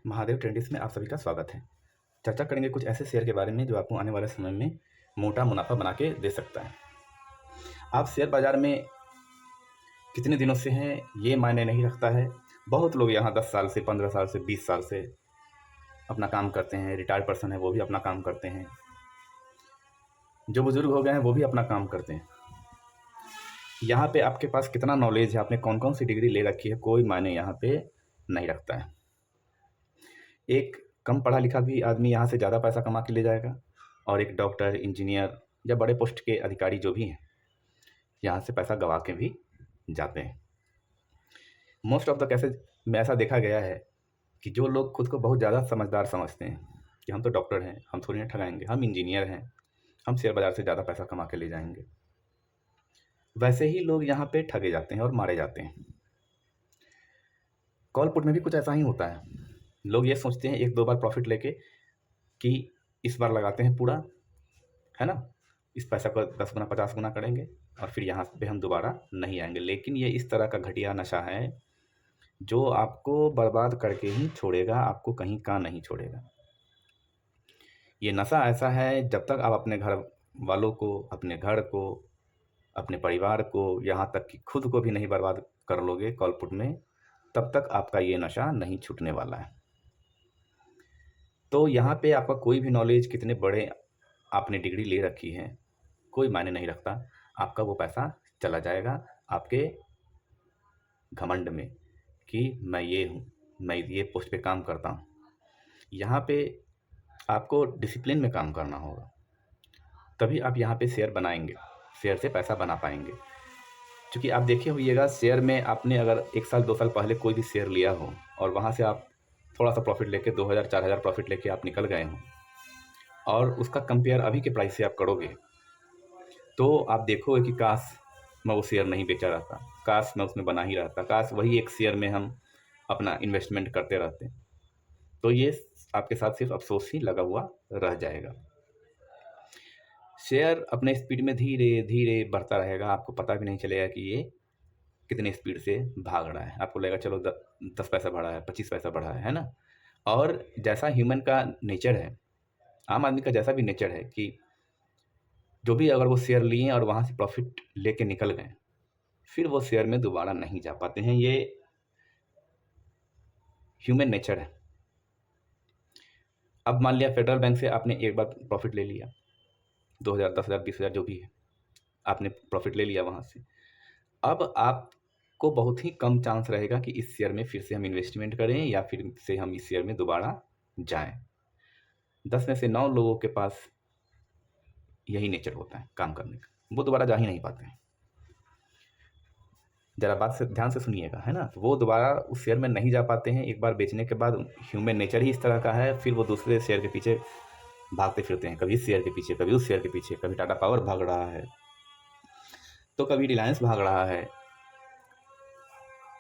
Mahadev trends में आप सभी का स्वागत है। चर्चा करेंगे कुछ ऐसे शेयर के बारे में जो आपको आने वाले समय में मोटा मुनाफा बना के दे सकता है। आप शेयर बाजार में कितने दिनों से हैं ये मायने नहीं रखता है। बहुत लोग यहाँ 10 साल से, 15 साल से, 20 साल से अपना काम करते हैं। रिटायर्ड पर्सन है वो भी अपना काम करते हैं, जो बुजुर्ग हो गए हैं वो भी अपना काम करते हैं। यहाँ पे आपके पास कितना नॉलेज है, आपने कौन कौन सी डिग्री ले रखी है, कोई मायने यहाँ पे नहीं रखता है। एक कम पढ़ा लिखा भी आदमी यहाँ से ज़्यादा पैसा कमा के ले जाएगा, और एक डॉक्टर, इंजीनियर या बड़े पोस्ट के अधिकारी जो भी हैं, यहाँ से पैसा गंवा के भी जाते हैं। मोस्ट ऑफ द केसेज में ऐसा देखा गया है कि जो लोग खुद को बहुत ज़्यादा समझदार समझते हैं कि हम तो डॉक्टर हैं, हम थोड़ी ना ठगाएंगे, हम इंजीनियर हैं, हम शेयर बाज़ार से ज़्यादा पैसा कमा के ले जाएंगे, वैसे ही लोग यहाँ पे ठगे जाते हैं और मारे जाते हैं। कॉल पुट में भी कुछ ऐसा ही होता है। लोग ये सोचते हैं एक दो बार प्रॉफिट लेके कि इस बार लगाते हैं पूरा, है ना, इस पैसा को 10 गुना 50 गुना करेंगे और फिर यहाँ पे हम दोबारा नहीं आएंगे। लेकिन ये इस तरह का घटिया नशा है जो आपको बर्बाद करके ही छोड़ेगा, आपको कहीं का नहीं छोड़ेगा। ये नशा ऐसा है, जब तक आप अपने घर वालों को, अपने घर को, अपने परिवार को, यहाँ तक कि खुद को भी नहीं बर्बाद कर लोगे कॉल पुट में, तब तक आपका ये नशा नहीं छूटने वाला है। तो यहाँ पे आपका कोई भी नॉलेज, कितने बड़े आपने डिग्री ले रखी है, कोई मायने नहीं रखता। आपका वो पैसा चला जाएगा आपके घमंड में कि मैं ये हूँ, मैं ये पोस्ट पे काम करता हूँ। यहाँ पे आपको डिसिप्लिन में काम करना होगा, तभी आप यहाँ पे शेयर बनाएंगे, शेयर से पैसा बना पाएंगे। क्योंकि आप देखे होइएगा, शेयर में आपने अगर 1 साल 2 साल पहले कोई भी शेयर लिया हो और वहाँ से आप थोड़ा सा प्रॉफिट लेके 2000 4000 प्रॉफिट लेके आप निकल गए हों, और उसका कंपेयर अभी के प्राइस से आप करोगे, तो आप देखोगे कि काश मैं वो शेयर नहीं बेचा रहता, काश मैं उसमें बना ही रहता, काश वही एक शेयर में हम अपना इन्वेस्टमेंट करते रहते। तो ये आपके साथ सिर्फ अफसोस ही लगा हुआ रह जाएगा। शेयर अपने स्पीड में धीरे धीरे बढ़ता रहेगा, आपको पता भी नहीं चलेगा कि ये कितने स्पीड से भाग रहा है। आपको लगेगा चलो 10 पैसा बढ़ा है, 25 पैसा बढ़ा है ना। और जैसा ह्यूमन का नेचर है, आम आदमी का जैसा भी नेचर है कि जो भी अगर वो शेयर लिए और वहाँ से प्रॉफिट लेके निकल गए, फिर वो शेयर में दोबारा नहीं जा पाते हैं। ये ह्यूमन नेचर है। अब मान लिया फेडरल बैंक से आपने एक बार प्रॉफिट ले लिया, 2000, 10,000, 20,000 जो भी है, आपने प्रॉफिट ले लिया वहाँ से। अब आपको बहुत ही कम चांस रहेगा कि इस शेयर में फिर से हम इन्वेस्टमेंट करें या फिर से हम इस शेयर में दोबारा जाएं। 10 में से 9 लोगों के पास यही नेचर होता है काम करने का, वो दोबारा जा ही नहीं पाते हैं। ज़रा बात से ध्यान से सुनिएगा, है ना। तो वो दोबारा उस शेयर में नहीं जा पाते हैं। एक बार बेचने के बाद ह्यूमन नेचर ही इस तरह का है, फिर वो दूसरे शेयर के पीछे भागते फिरते हैं, कभी इस शेयर के पीछे, कभी उस शेयर के पीछे। कभी टाटा पावर भाग रहा है, तो कभी रिलायंस भाग रहा है,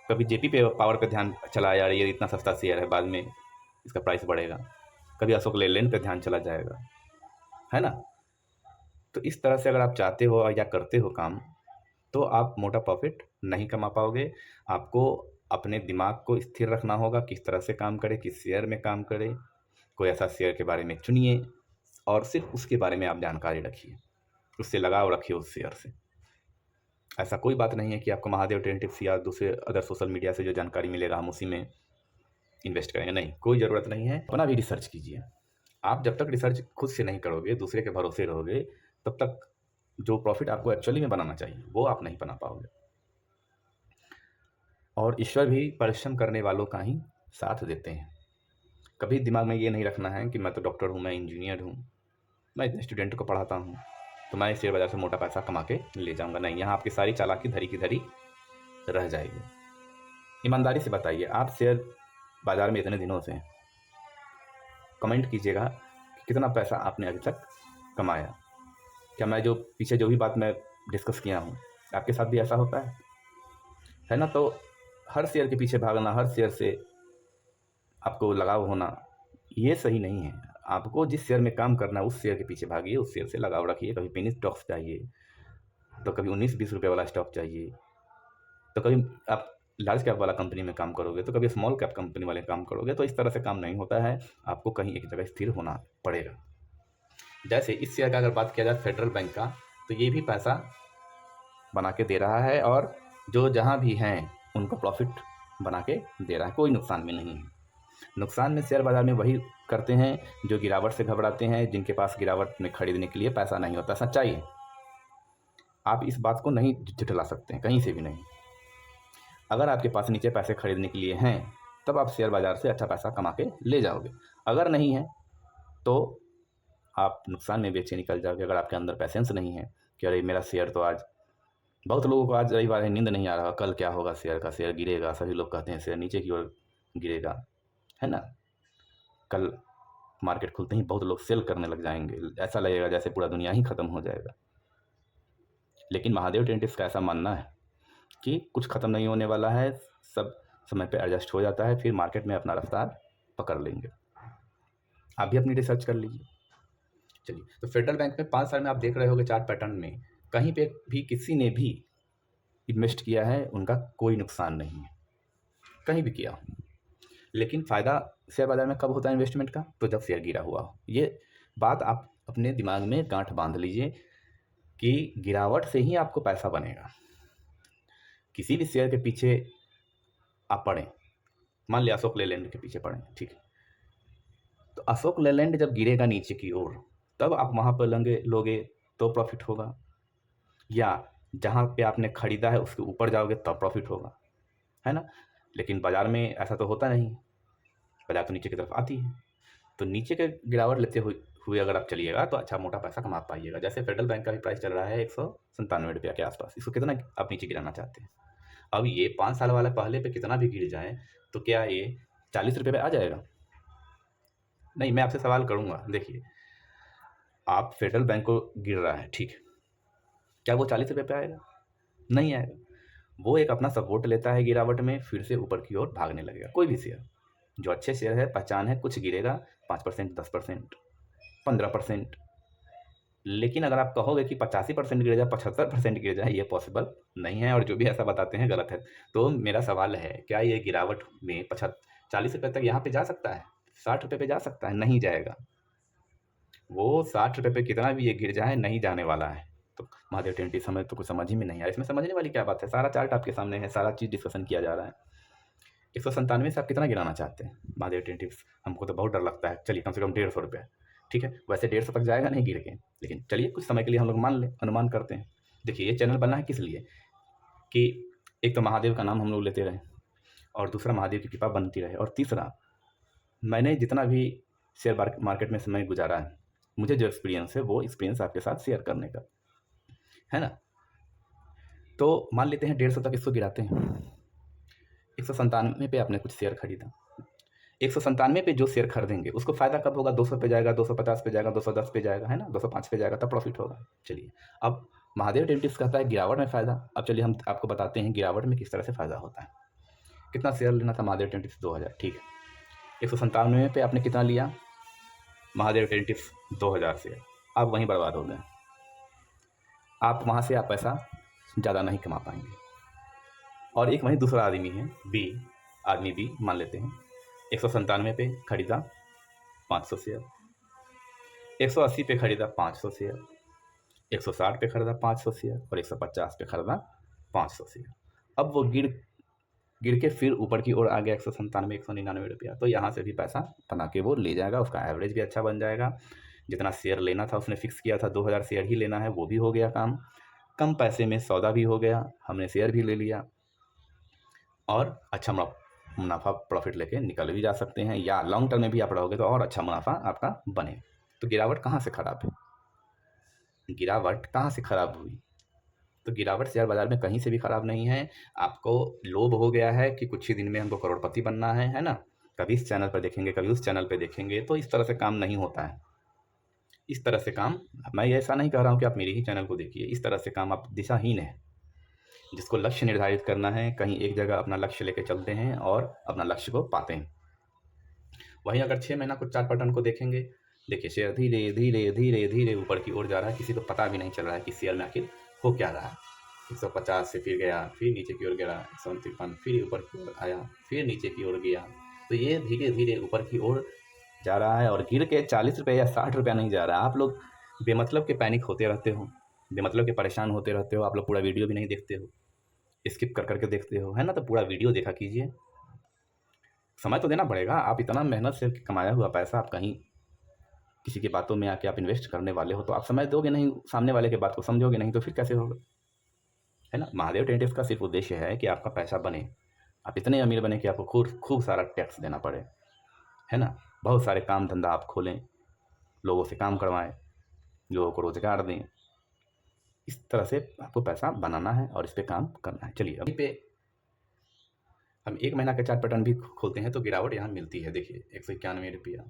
कभी जेपी पे पावर पे ध्यान चला, यार ये इतना सस्ता शेयर है, बाद में इसका प्राइस बढ़ेगा। कभी अशोक लेलैंड पे ध्यान चला जाएगा, है ना। तो इस तरह से अगर आप चाहते हो या करते हो काम, तो आप मोटा प्रॉफिट नहीं कमा पाओगे। आपको अपने दिमाग को स्थिर रखना होगा, किस तरह से काम करे, किस शेयर में काम करे। कोई ऐसा शेयर के बारे में चुनिए और सिर्फ उसके बारे में आप जानकारी रखिए, उससे लगाव रखिए उस शेयर से। ऐसा कोई बात नहीं है कि आपको महादेव ट्रेंड टिप्स या दूसरे अदर सोशल मीडिया से जो जानकारी मिलेगा हम उसी में इन्वेस्ट करेंगे, नहीं, कोई ज़रूरत नहीं है। अपना भी रिसर्च कीजिए। आप जब तक रिसर्च खुद से नहीं करोगे, दूसरे के भरोसे रहोगे, तब तक जो प्रॉफिट आपको एक्चुअली में बनाना चाहिए वो आप नहीं बना पाओगे। और ईश्वर भी परिश्रम करने वालों का ही साथ देते हैं। कभी दिमाग में ये नहीं रखना है कि मैं तो डॉक्टर हूँ, मैं इंजीनियर हूँ, मैं इतने स्टूडेंट को पढ़ाता हूँ, तो मैं शेयर बाजार से मोटा पैसा कमा के ले जाऊँगा। नहीं, यहाँ आपकी सारी चालाकी धरी की धरी रह जाएगी। ईमानदारी से बताइए, आप शेयर बाजार में इतने दिनों से, कमेंट कीजिएगा कि कितना पैसा आपने अभी तक कमाया। क्या मैं जो पीछे जो भी बात मैं डिस्कस किया हूँ, आपके साथ भी ऐसा होता है ना। तो हर शेयर के पीछे भागना, हर शेयर से आपको लगाव होना, ये सही नहीं है। आपको जिस शेयर में काम करना है उस शेयर के पीछे भागिए, उस शेयर से लगाव रखिए। कभी पेनी स्टॉक्स चाहिए, तो कभी 19-20 रुपये वाला स्टॉक चाहिए, तो कभी आप लार्ज कैप वाला कंपनी में काम करोगे तो कभी स्मॉल कैप कंपनी वाले काम करोगे, तो इस तरह से काम नहीं होता है। आपको कहीं एक जगह स्थिर होना पड़ेगा। जैसे इस शेयर का अगर बात किया जाए फेडरल बैंक का, तो ये भी पैसा बना के दे रहा है और जो जहाँ भी हैं उनको प्रॉफिट बना के दे रहा है, कोई नुकसान में नहीं है। नुकसान में शेयर बाजार में वही करते हैं जो गिरावट से घबराते हैं, जिनके पास गिरावट में खरीदने के लिए पैसा नहीं होता। सच्चाई है, आप इस बात को नहीं झुठला सकते हैं कहीं से भी नहीं। अगर आपके पास नीचे पैसे खरीदने के लिए हैं तब आप शेयर बाजार से अच्छा पैसा कमा के ले जाओगे, अगर नहीं है तो आप नुकसान में बेचे निकल जाओगे। अगर आपके अंदर पैसेंस नहीं है कि अरे मेरा शेयर तो आज, बहुत लोगों को आज रविवार है, नींद नहीं आ रहा, कल क्या होगा शेयर का, शेयर गिरेगा, सभी लोग कहते हैं शेयर नीचे की ओर गिरेगा, है ना। कल मार्केट खुलते ही बहुत लोग सेल करने लग जाएंगे, ऐसा लगेगा जैसे पूरा दुनिया ही ख़त्म हो जाएगा। लेकिन महादेव ट्रेंड्स का ऐसा मानना है कि कुछ ख़त्म नहीं होने वाला है, सब समय पे एडजस्ट हो जाता है, फिर मार्केट में अपना रफ्तार पकड़ लेंगे। आप भी अपनी रिसर्च कर लीजिए। चलिए, तो फेडरल बैंक में 5 साल में आप देख रहे होंगे चार्ट पैटर्न में कहीं पे भी किसी ने भी इन्वेस्ट किया है उनका कोई नुकसान नहीं है, कहीं भी किया। लेकिन फ़ायदा शेयर बाजार में कब होता है इन्वेस्टमेंट का, तो जब शेयर गिरा हुआ हो। ये बात आप अपने दिमाग में गांठ बांध लीजिए कि गिरावट से ही आपको पैसा बनेगा। किसी भी शेयर के पीछे आप पड़ें, मान लिया अशोक लेलैंड के पीछे पड़ें, ठीक है, तो अशोक लेलैंड जब गिरेगा नीचे की ओर तब आप वहाँ पर लोगे तो प्रॉफिट होगा, या जहाँ पे आपने खरीदा है उसके ऊपर जाओगे तब प्रॉफिट होगा, है ना। लेकिन बाज़ार में ऐसा तो होता नहीं, बाज़ार तो नीचे की तरफ आती है। तो नीचे के गिरावट लेते हुए अगर आप चलिएगा तो अच्छा मोटा पैसा कमा पाइएगा। जैसे फेडरल बैंक का भी प्राइस चल रहा है 197 रुपया के आसपास, इसको कितना आप नीचे गिराना चाहते हैं। अब ये 5 साल वाला पहले पे कितना भी गिर जाए तो क्या ये 40 रुपये पे आ जाएगा? नहीं, मैं आपसे सवाल करूँगा, देखिए आप फेडरल बैंक को गिर रहा है, ठीक है, क्या वो 40 रुपये पे आएगा? नहीं आएगा। वो एक अपना सपोर्ट लेता है गिरावट में, फिर से ऊपर की ओर भागने लगेगा। कोई भी शेयर जो अच्छे शेयर है, पहचान है, कुछ गिरेगा 5%, 10%, 15%। लेकिन अगर आप कहोगे कि 85% गिर जाए, 75% गिर जाए, ये पॉसिबल नहीं है, और जो भी ऐसा बताते हैं गलत है। तो मेरा सवाल है, क्या ये गिरावट में 40 रुपये तक यहाँ पे जा सकता है, 60 रुपये पे जा सकता है? नहीं जाएगा। वो 60 रुपये पे कितना भी ये गिर जाए नहीं जाने वाला है। तो महादेव ट्रेंड्स समय तो कुछ समझ ही में नहीं आया, इसमें समझने वाली क्या बात है? सारा चार्ट आपके सामने है, सारा चीज़ डिस्कशन किया जा रहा है। 197 से आप कितना गिराना चाहते हैं महादेव ट्रेंड्स? हमको तो बहुत डर लगता है, चलिए कम से कम 150 रुपये, ठीक है। वैसे 150 तक जाएगा नहीं गिर के, लेकिन चलिए कुछ समय के लिए हम लोग मान लें, अनुमान करते हैं। देखिए, ये चैनल बना है किस लिए कि एक तो महादेव का नाम हम लोग लेते रहे, और दूसरा महादेव की कृपा बनती रहे, और तीसरा मैंने जितना भी शेयर मार्केट में समय गुजारा है, मुझे जो एक्सपीरियंस है वो एक्सपीरियंस आपके साथ शेयर करने का है ना। तो मान लेते हैं 150 तक इसको गिराते हैं। 197 पे आपने कुछ शेयर खरीदा, 197 पे जो शेयर खरीदेंगे उसको फ़ायदा कब होगा? 200 पे जाएगा, 250 पे जाएगा, 210 पे जाएगा, है ना, 205 पे जाएगा, तब प्रॉफिट होगा। चलिए, अब महादेव ट्रेंड्स कहता है गिरावट में फ़ायदा। अब चलिए हम आपको बताते हैं गिरावट में किस तरह से फ़ायदा होता है। कितना शेयर लेना था महादेव ट्रेंड्स? 2000, ठीक है। 197 पे आपने कितना लिया? महादेव ट्रेंड्स 2000 शेयर, आप वहीं बर्बाद हो गए। आप वहाँ से आप पैसा ज़्यादा नहीं कमा पाएंगे। और एक वहीं दूसरा आदमी है, आदमी बी मान लेते हैं, 197 पे खरीदा 500 शेयर, 180 पे खरीदा 500 शेयर, 160 पे खरीदा 500 शेयर, और 150 पे खरीदा 500 शेयर। अब वो गिर के फिर ऊपर की ओर आ गया 197, 199 रुपया। तो यहाँ से भी पैसा बना के वो ले जाएगा, उसका एवरेज भी अच्छा बन जाएगा। जितना शेयर लेना था उसने फिक्स किया था 2000 शेयर ही लेना है, वो भी हो गया काम। कम पैसे में सौदा भी हो गया, हमने शेयर भी ले लिया, और अच्छा मुनाफा प्रॉफिट लेके निकल भी जा सकते हैं, या लॉन्ग टर्म में भी आप रहोगे तो और अच्छा मुनाफा आपका बने। तो गिरावट कहाँ से खराब है? गिरावट कहाँ से खराब हुई? तो गिरावट शेयर बाजार में कहीं से भी खराब नहीं है। आपको लोभ हो गया है कि कुछ ही दिन में हमको करोड़पति बनना है ना। कभी इस चैनल पर देखेंगे, कभी उस चैनल पर देखेंगे, तो इस तरह से काम नहीं होता है। इस तरह से काम, मैं ऐसा नहीं कह रहा हूँ कि आप मेरे ही चैनल को देखिए, इस तरह से काम आप दिशाहीन है। जिसको लक्ष्य निर्धारित करना है, कहीं एक जगह अपना लक्ष्य लेके चलते हैं और अपना लक्ष्य को पाते हैं। वहीं अगर 6 महीना कुछ चार्ट पैटर्न को देखेंगे, देखिए शेयर धीरे धीरे धीरे धीरे ऊपर की ओर जा रहा है, किसी को पता भी नहीं चल रहा है कि शेयर में आखिर हो क्या रहा है। 150 से फिर गया, फिर नीचे की ओर गिरा 153, फिर ऊपर की ओर आया, फिर नीचे की ओर गया। तो ये धीरे धीरे ऊपर की ओर जा रहा है और गिर के 40 रुपये या 60 रुपया नहीं जा रहा है। आप लोग बेमतलब के पैनिक होते रहते हो, बेमतलब के परेशान होते रहते हो। आप लोग पूरा वीडियो भी नहीं देखते हो, स्किप कर करके देखते हो, है ना। तो पूरा वीडियो देखा कीजिए, समय तो देना पड़ेगा। आप इतना मेहनत से कमाया हुआ पैसा आप कहीं किसी की बातों में आके आप इन्वेस्ट करने वाले हो, तो आप समय दोगे नहीं, सामने वाले के बात को समझोगे नहीं, तो फिर कैसे होगा, है ना। महादेव ट्रेडिंग्स का सिर्फ उद्देश्य है कि आपका पैसा बने, आप इतने अमीर बने कि आपको खूब खूब सारा टैक्स देना पड़े, है ना। बहुत सारे काम धंधा आप खोलें, लोगों से काम करवाएं, लोगों को रोजगार दें। इस तरह से आपको पैसा बनाना है और इस पर काम करना है। चलिए अभी पे हम 1 महीना का चार्ट पैटर्न भी खोलते हैं तो गिरावट यहाँ मिलती है। देखिए 191 रुपया,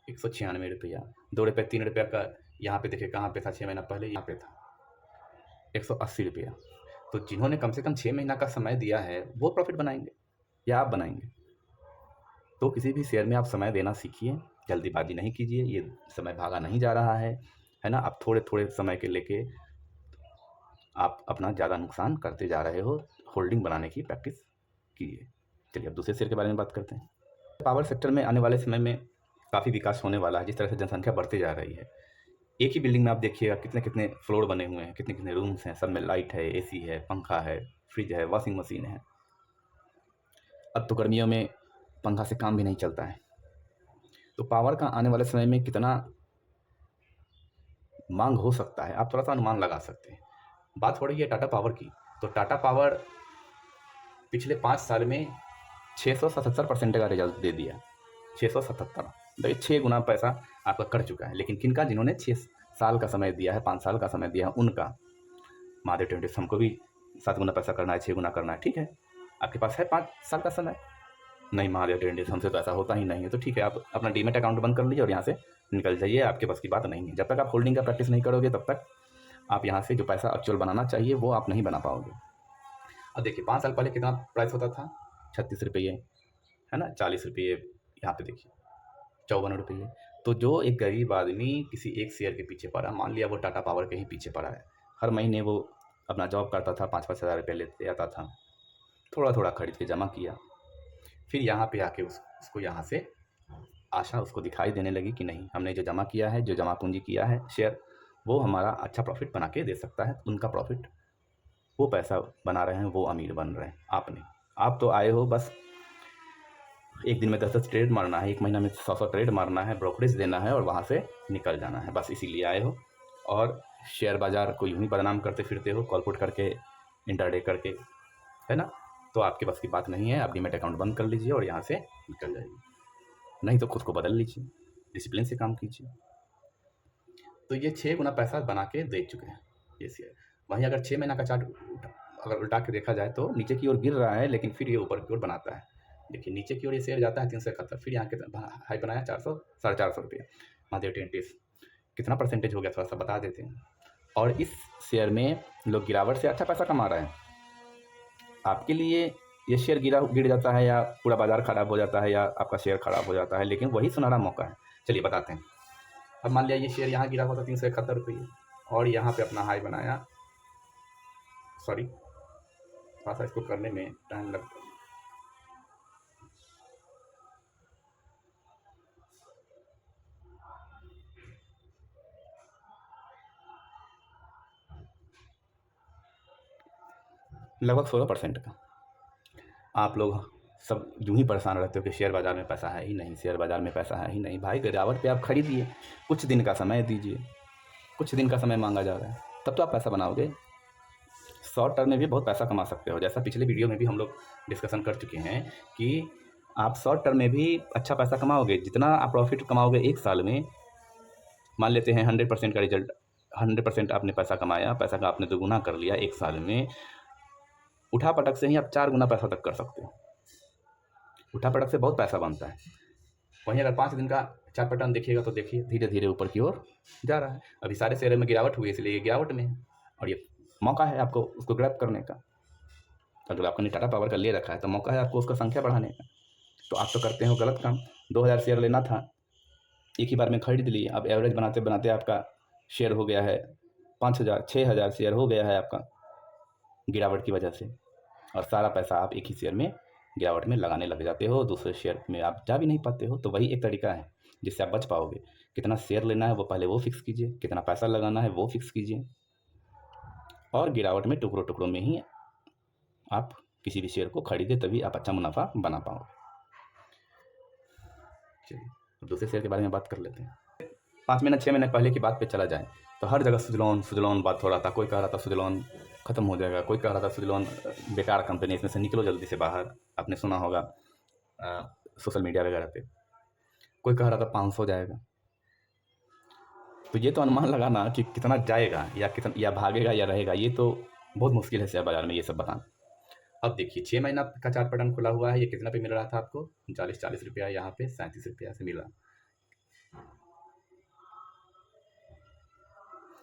196 रुपया, 2 रुपये 3 रुपया का यहाँ पे देखिए कहाँ पे था 6 महीना पहले, यहाँ पे था 180 रुपया। तो जिन्होंने कम से कम 6 महीना का समय दिया है वो प्रॉफिट बनाएंगे या आप बनाएंगे। तो किसी भी शेयर में आप समय देना सीखिए, जल्दीबाजी नहीं कीजिए, ये समय भागा नहीं जा रहा है ना। आप थोड़े थोड़े समय के लेके आप अपना ज़्यादा नुकसान करते जा रहे हो। होल्डिंग बनाने की प्रैक्टिस कीजिए। चलिए अब दूसरे शेयर के बारे में बात करते हैं। पावर सेक्टर में आने वाले समय में काफ़ी विकास होने वाला है। जिस तरह से जनसंख्या बढ़ती जा रही है, एक ही बिल्डिंग में आप देखिएगा कितने कितने फ्लोर बने हुए हैं, कितने कितने रूम्स हैं, सब में लाइट है, एसी है, पंखा है, फ्रिज है, वॉशिंग मशीन है। अब तो गर्मियों में पंखा से काम भी नहीं चलता है। तो पावर का आने वाले समय में कितना मांग हो सकता है, आप थोड़ा सा अनुमान लगा सकते हैं। बात हो रही है टाटा पावर की, तो टाटा पावर पिछले 5 साल में 677% का रिजल्ट दे दिया। 677, मतलब 6 गुना पैसा आपका कर चुका है। लेकिन किनका, जिन्होंने 6 साल का समय दिया है, 5 साल का समय दिया है, उनका। महादेव ट्रेडिंग्स हमको भी 7 गुना पैसा करना है, 6 गुना करना है, ठीक है। आपके पास है 5 साल का समय, नहीं महादेव ट्रेडिंग्स हमसे तो ऐसा होता ही नहीं है, तो ठीक है आप अपना डीमेट अकाउंट बंद कर लीजिए और यहाँ से निकल जाइए। आपके पास की बात नहीं है। जब तक आप होल्डिंग का प्रैक्टिस नहीं करोगे तब तक आप यहाँ से जो पैसा एक्चुअल बनाना चाहिए वो आप नहीं बना पाओगे। अब देखिए 5 साल पहले कितना प्राइस होता था, 36 रुपये, है ना, 40 रुपये, यहाँ पे देखिए 54 रुपये। तो जो एक गरीब आदमी किसी एक शेयर के पीछे पड़ा, मान लिया वो टाटा पावर के ही पीछे पड़ा है, हर महीने वो अपना जॉब करता था, 5-5 हज़ार रुपये लेते आता था, थोड़ा थोड़ा खरीद के जमा किया, फिर यहाँ पे आके उसको यहाँ से आशा उसको दिखाई देने लगी कि नहीं, हमने जो जमा किया है, जो जमा पूंजी किया है शेयर, वो हमारा अच्छा प्रॉफिट बना के दे सकता है। उनका प्रॉफिट, वो पैसा बना रहे हैं, वो अमीर बन रहे हैं। आप तो आए हो बस एक दिन में 10-10 ट्रेड मारना है, एक महीना में 100-100 ट्रेड मारना है, ब्रोकरेज देना है और वहाँ से निकल जाना है, बस इसीलिए आए हो। और शेयर बाज़ार को यूँ ही बदनाम करते फिरते हो, कॉल पुट करके, इंटरडे करके, है ना। तो आपके बस की बात नहीं है। आप डीमेट अकाउंट बंद कर लीजिए और यहाँ से निकल जाइए, नहीं तो खुद को बदल लीजिए, डिसिप्लिन से काम कीजिए। तो ये 6 गुना पैसा बना के दे चुके हैं ये शेयर। वहीं अगर 6 महीना का चार्ट अगर उल्टा के देखा जाए तो नीचे की ओर गिर रहा है, लेकिन फिर ये ऊपर की ओर बनाता है। देखिए नीचे की ओर ये शेयर जाता है 371, फिर यहाँ के हाई बनाया 400, 450 रुपये। महादेव ट्रेडिंग्स कितना परसेंटेज हो गया, थोड़ा सा बता देते हैं। और इस शेयर में लोग गिरावट से अच्छा पैसा कमा रहे हैं। आपके लिए ये शेयर गिर जाता है या पूरा बाजार खराब हो जाता है या आपका शेयर खराब हो जाता है, लेकिन वही सुनहरा मौका है। चलिए बताते हैं। अब मान लिया ये शेयर यहाँ गिरा हुआ था 371 रुपये और यहाँ पे अपना हाई बनाया, सॉरी थोड़ा सा इसको करने में टाइम लगता है। लगभग 16% का। आप लोग सब यूँ ही परेशान रहते हो कि शेयर बाज़ार में पैसा है ही नहीं, शेयर बाज़ार में पैसा है ही नहीं। भाई गिरावट पे आप खरीदिए, कुछ दिन का समय दीजिए, कुछ दिन का समय मांगा जा रहा है, तब तो आप पैसा बनाओगे। शॉर्ट टर्म में भी बहुत पैसा कमा सकते हो, जैसा पिछले वीडियो में भी हम लोग डिस्कशन कर चुके हैं कि आप शॉर्ट टर्म में भी अच्छा पैसा कमाओगे। जितना आप प्रॉफिट कमाओगे एक साल में, मान लेते हैं 100% का रिजल्ट, 100% आपने पैसा कमाया, पैसा का आपने दोगुना कर लिया एक साल में, उठा पटक से ही आप 4 गुना पैसा तक कर सकते हो। उठा पटक से बहुत पैसा बनता है। वहीं अगर 5 दिन का चार्ट पैटर्न देखिएगा तो देखिए धीरे धीरे ऊपर की ओर जा रहा है। अभी सारे शेयर में गिरावट हुई, इसलिए ये गिरावट में है और ये मौका है आपको उसको ग्रैब करने का। अगर आपने टाटा पावर का ले रखा है तो मौका है आपको उसका संख्या बढ़ाने का। तो आप तो करते हो गलत काम। 2000 शेयर लेना था, एक ही बार में खरीद लिए। अब एवरेज बनाते बनाते आपका शेयर हो गया है 5000, 6000 शेयर हो गया है आपका। गिरावट की वजह से, और सारा पैसा आप एक ही शेयर में गिरावट में लगाने लग जाते हो, दूसरे शेयर में आप जा भी नहीं पाते हो। तो वही एक तरीका है जिससे आप बच पाओगे। कितना शेयर लेना है वो पहले वो फिक्स कीजिए, कितना पैसा लगाना है वो फिक्स कीजिए, और गिरावट में टुकड़ों टुकड़ों में ही आप किसी भी शेयर को खरीदें, तभी आप अच्छा मुनाफा बना पाओगे। चलिए अब दूसरे शेयर के बारे में बात कर लेते हैं। 5 महीने 6 महीने पहले की बात पे चला जाए तो हर जगह सुजलॉन बात हो रहा था। कोई कह रहा था सुजलॉन ख़त्म हो जाएगा, कोई कह रहा था सुजलॉन बेकार कंपनी, इसमें से निकलो जल्दी से बाहर। आपने सुना होगा सोशल मीडिया वगैरह पे। कोई कह रहा था 500 जाएगा। तो ये तो अनुमान लगाना कि कितना जाएगा या भागेगा या रहेगा, ये तो बहुत मुश्किल है शेयर बाजार में ये सब बताना। अब देखिए 6 महीना का चार्ट पैटर्न खुला हुआ है। ये कितना पे मिल रहा था आपको? 40 रुपया, यहाँ पे 37 रुपया से मिला।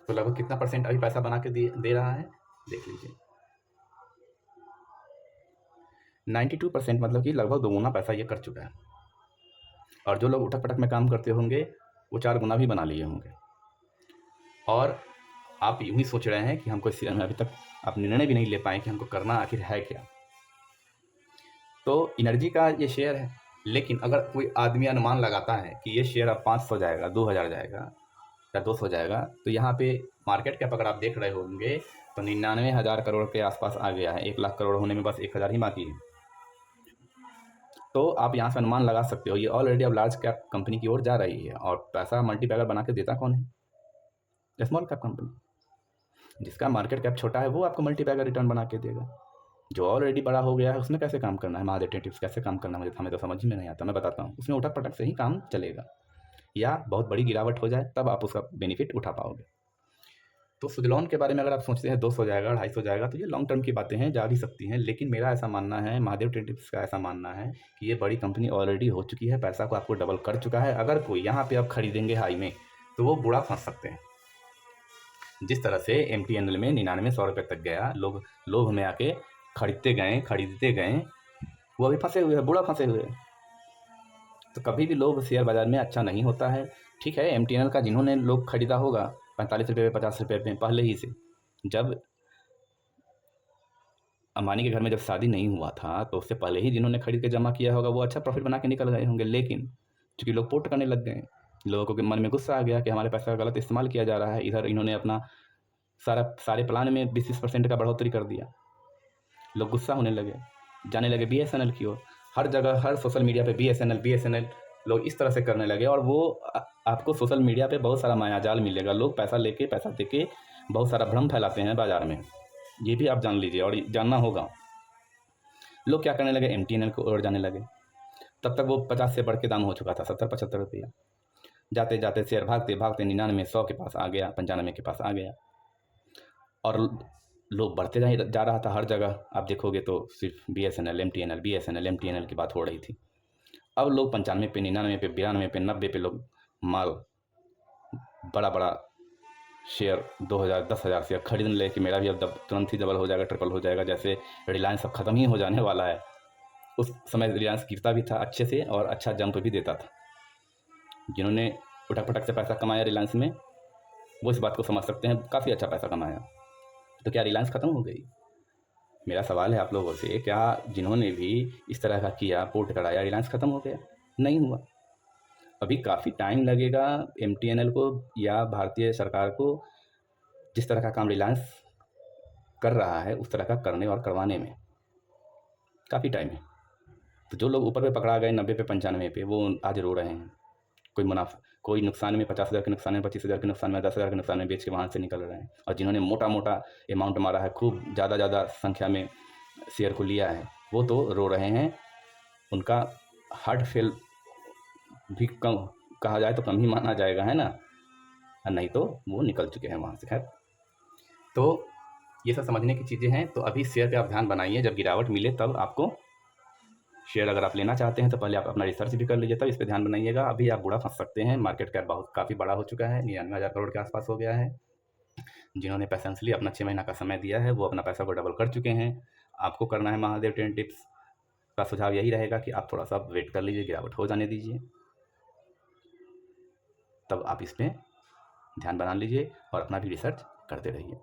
तो लगभग कितना परसेंट अभी पैसा बना के दे रहा है, देख लीजिए। 92%, मतलब कि लगभग 2 गुना पैसा ये कर चुका है। और जो लोग उठक पटक में काम करते होंगे वो 4 गुना भी बना लिए होंगे। और आप यूं ही सोच रहे हैं कि हमको अभी तक आप निर्णय भी नहीं ले पाए कि हमको करना आखिर है क्या। तो एनर्जी का ये शेयर है, लेकिन अगर कोई आदमी अनुमान लगाता है कि ये शेयर अब 500 जाएगा, 2000 जाएगा या 200 जाएगा, तो यहाँ पे मार्केट कैप अगर आप देख रहे होंगे तो 99,000 करोड़ के आसपास आ गया है। 1 लाख करोड़ होने में बस 1000 ही बाकी है। तो आप यहाँ से अनुमान लगा सकते हो ये ऑलरेडी अब लार्ज कैप कंपनी की ओर जा रही है। और पैसा मल्टीबैगर बना के देता कौन है? Small cap company. जिसका मार्केट कैप छोटा है वो आपको मल्टीबैगर रिटर्न बना के देगा। जो ऑलरेडी बड़ा हो गया है उसमें कैसे काम करना है, महादेव टिप्स कैसे काम करना है हमें तो समझ में नहीं आता। मैं बताता हूँ, उसमें उठक पटक से ही काम चलेगा, या बहुत बड़ी गिरावट हो जाए तब आप उसका बेनिफिट उठा पाओगे। तो सुजलॉन के बारे में अगर आप सोचते हैं 200 जाएगा, 250 जाएगा, तो ये लॉन्ग टर्म की बातें हैं, जा भी सकती हैं। लेकिन मेरा ऐसा मानना है, महादेव टिप्स का ऐसा मानना है कि ये बड़ी कंपनी ऑलरेडी हो चुकी है, पैसा को आपको डबल कर चुका है। अगर कोई यहाँ पे आप खरीदेंगे हाई में तो वो बुरा फंस सकते हैं। जिस तरह से MTNL में 99-100 रुपये तक गया, लोग लोभ में आके खरीदते गए, वो अभी फंसे हुए हैं, बुरा फंसे हुए हैं। तो कभी भी लोभ शेयर बाजार में अच्छा नहीं होता है। ठीक है, MTNL का जिन्होंने लोग खरीदा होगा 45 रुपये पे, 50 रुपये पे पहले ही से, जब अंबानी के घर में जब शादी नहीं हुआ था तो उससे पहले ही जिन्होंने खरीद के जमा किया होगा वो अच्छा प्रॉफिट बना के निकल गए होंगे। लेकिन चूंकि लोग पोर्ट करने लग गए, लोगों के मन में गुस्सा आ गया कि हमारे पैसा का गलत इस्तेमाल किया जा रहा है। इधर इन्होंने अपना सारे प्लान में 20% का बढ़ोतरी कर दिया। लोग गुस्सा होने लगे, जाने लगे BSNL की ओर। हर जगह हर सोशल मीडिया पे BSNL लोग इस तरह से करने लगे। और वो आपको सोशल मीडिया पे बहुत सारा मायाजाल मिलेगा। लोग पैसा देके बहुत सारा भ्रम फैलाते हैं बाजार में, ये भी आप जान लीजिए और जानना होगा। लोग क्या करने लगे, MTNL को ओर जाने लगे। तब तक वो 50 से बढ़ के दाम हो चुका था, 70-75 रुपया। जाते जाते शेयर भागते 99-100 के पास आ गया, 95 के पास आ गया। और लोग बढ़ते जा रहा था। हर जगह आप देखोगे तो सिर्फ BSNL MTNL की बात हो रही थी। अब लोग 95 पे, 99 पे, 92 पे, 90 पे लोग माल बड़ा शेयर 2000 10,000 शेयर खरीदने लगे कि मेरा भी अब तुरंत ही डबल हो जाएगा, ट्रिपल हो जाएगा। जैसे रिलायंस अब ख़त्म ही हो जाने वाला है। उस समय रिलायंस गिरता भी था अच्छे से और अच्छा जंप भी देता था। जिन्होंने उठक पटक से पैसा कमाया रिलायंस में, वो इस बात को समझ सकते हैं, काफ़ी अच्छा पैसा कमाया। तो क्या रिलायंस ख़त्म हो गई? मेरा सवाल है आप लोगों से, क्या जिन्होंने भी इस तरह का किया, पोर्ट कराया, रिलायंस ख़त्म हो गया? नहीं हुआ। अभी काफ़ी टाइम लगेगा MTNL को या भारतीय सरकार को जिस तरह का काम रिलायंस कर रहा है उस तरह का करने और करवाने में काफ़ी टाइम है। तो जो लोग ऊपर पे पकड़ा गए 90 पे, 95 पे, वो आज रो रहे हैं। कोई नुकसान में 50,000 के नुकसान में, 25,000 के नुकसान में, 10,000 के नुकसान में बेच के वहाँ से निकल रहे हैं। और जिन्होंने मोटा अमाउंट मारा है, खूब ज़्यादा संख्या में शेयर को लिया है, वो तो रो रहे हैं। उनका हार्ट फेल भी कम कहा जाए तो कम ही माना जाएगा, है ना? और नहीं तो वो निकल चुके हैं वहाँ से। खैर, तो ये सब समझने की चीज़ें हैं। तो अभी शेयर पे आप ध्यान बनाइए, जब गिरावट मिले तब आपको शेयर अगर आप लेना चाहते हैं तो पहले आप अपना रिसर्च भी कर लीजिए, तब इस पर ध्यान बनाइएगा। अभी आप बुरा फंस सकते हैं। मार्केट कैप काफ़ी बड़ा हो चुका है, 99,000 करोड़ के आसपास हो गया है। जिन्होंने पेशेंसली अपना 6 महीना का समय दिया है वो अपना पैसा को डबल कर चुके हैं। आपको करना है महादेव ट्रेंड टिप्स का सुझाव यही रहेगा कि आप थोड़ा सा वेट कर लीजिए, गिरावट हो जाने दीजिए, तब आप इस पर ध्यान बना लीजिए और अपना भी रिसर्च करते रहिए।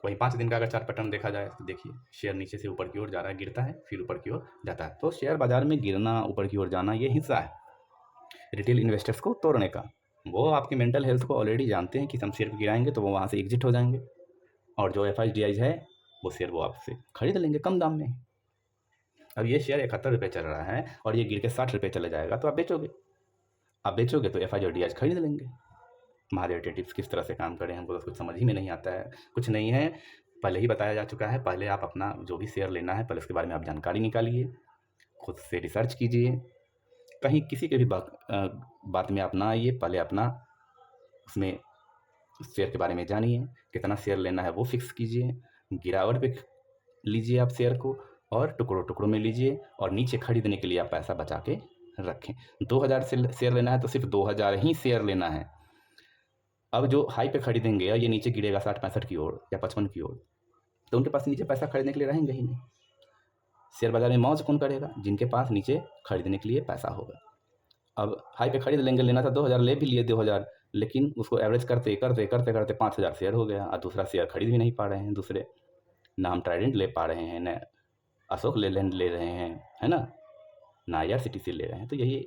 वहीं 5 दिन का अगर चार्ट पैटर्न देखा जाए तो देखिए शेयर नीचे से ऊपर की ओर जा रहा है, गिरता है, फिर ऊपर की ओर जाता है। तो शेयर बाजार में गिरना, ऊपर की ओर जाना, ये हिस्सा है रिटेल इन्वेस्टर्स को तोड़ने का। वो आपकी मेंटल हेल्थ को ऑलरेडी जानते हैं कि हम शेयर को गिराएंगे तो वो वहाँ से एग्जिट हो जाएंगे, और जो FIDIs है वो शेयर वो आपसे खरीद लेंगे कम दाम में। अब ये शेयर 71 रुपये चल रहा है और ये गिर के 60 रुपये चले जाएगा तो आप बेचोगे। आप बेचोगे तो FIDIs खरीद लेंगे। हमारे डेरिवेटिव्स किस तरह से काम करें हमको तो कुछ समझ ही में नहीं आता है। कुछ नहीं है, पहले ही बताया जा चुका है। पहले आप अपना जो भी शेयर लेना है पहले उसके बारे में आप जानकारी निकालिए, खुद से रिसर्च कीजिए, कहीं किसी के भी बात में आप ना आइए। पहले अपना उसमें शेयर के बारे में जानिए, कितना शेयर लेना है वो फिक्स कीजिए, गिरावट पे लीजिए आप शेयर को, और टुकड़ों टुकड़ों में लीजिए, और नीचे खरीदने के लिए आप पैसा बचा के रखें। 2000 से शेयर लेना है तो सिर्फ 2000 ही शेयर लेना है। अब जो हाई पे खरीदेंगे और ये नीचे गिरेगा 60-65 की ओर या 55 की ओर, तो उनके पास नीचे पैसा खरीदने के लिए रहेंगे ही नहीं। शेयर बाजार में मौज कौन करेगा? जिनके पास नीचे खरीदने के लिए पैसा होगा। अब हाई पे खरीद लेंगे, लेना था 2000, ले भी लिए 2000, लेकिन उसको एवरेज करते करते करते करते 5000 शेयर हो गया और दूसरा शेयर खरीद भी नहीं पा रहे हैं। दूसरे ना हम ट्राइडेंट ले पा रहे हैं, न अशोक लेलैंड ले रहे हैं, है ना IRCTC ले रहे हैं। तो यही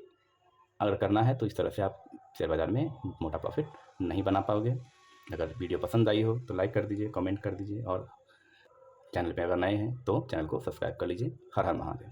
अगर करना है तो इस तरह से आप शेयर बाज़ार में मोटा प्रॉफिट नहीं बना पाओगे। अगर वीडियो पसंद आई हो तो लाइक कर दीजिए, कमेंट कर दीजिए, और चैनल पे अगर नए हैं तो चैनल को सब्सक्राइब कर लीजिए। हर हर महादेव।